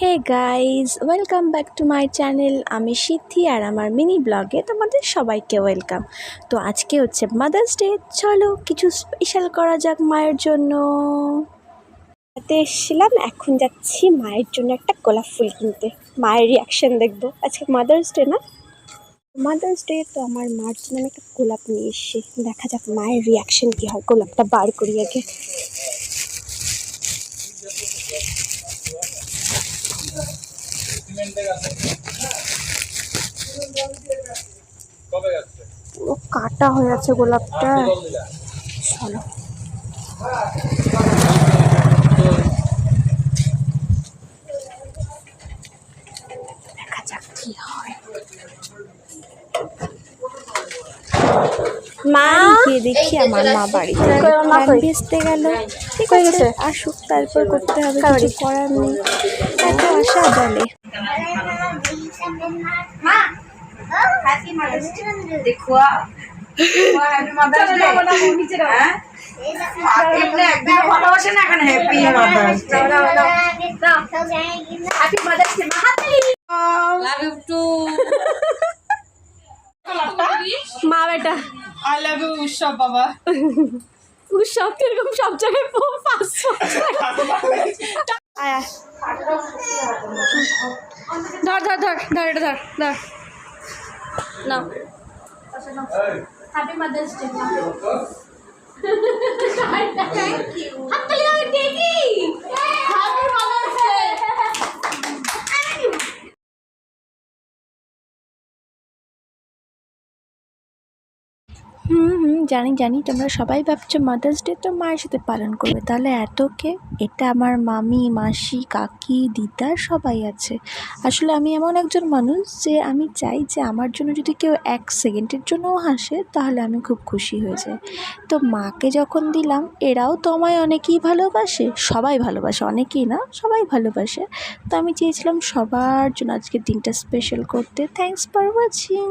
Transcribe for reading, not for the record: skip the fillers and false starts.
Hey guys, welcome back to my channel. আমি সিদ্ধি আর আমার mini ব্লগে তোমাদের সবাইকে ওয়েলকাম। তো আজকে হচ্ছে মাদার্স ডে, চলো কিছু স্পেশাল করা যাক মায়ের জন্য। হাতে এসেছিলাম, এখন যাচ্ছি মায়ের জন্য একটা গোলাপ ফুল কিনতে। মায়ের রিয়াকশন দেখবো। আজকে মাদার্স ডে না, মাদার্স ডে, তো আমার মার জন্য আমি একটা গোলাপ নিয়ে এসেছি। দেখা যাক মায়ের রিয়াকশন কী হয়। গোলাপটা বার করি আগে। পুরো কাটা হয়ে আছে গোলাপটা। চলো দেখা যাক কি হয়। মা গিয়ে দেখি আমার মা বাড়িতে ভেস্তে গেল। ঠিক আছে, আসুক, তারপর করতে হবে, কিছু করার নেই। এত আশা জলে। মা বেটা আই লাভ ইউ উৎসব বাবা। উৎসব কিরকম সব জায়গায় 500 আয়া ধর ধর ধর ধর এটা ধর ধর না। Happy mother's day. Thank you. হাততালি দাও দেখি। Happy mother's day. জানি জানি তোমরা সবাই ভাবছো মাদার্স ডে তো মায়ের সাথে পালন করবে, তাহলে এত কে? এটা আমার মামি, মাসি, কাকি, দিদা সবাই আছে। আসলে আমি এমন একজন মানুষ যে আমি চাই যে আমার জন্য যদি কেউ 1 সেকেন্ডের জন্যও হাসে তাহলে আমি খুব খুশি হয়ে যাই। তো মাকে যখন দিলাম, এরাও তো আমায় অনেকেই ভালোবাসে, সবাই ভালোবাসে, অনেকেই না সবাই ভালোবাসে। তো আমি চেয়েছিলাম সবার জন্য আজকের দিনটা স্পেশাল করতে। Thanks for watching.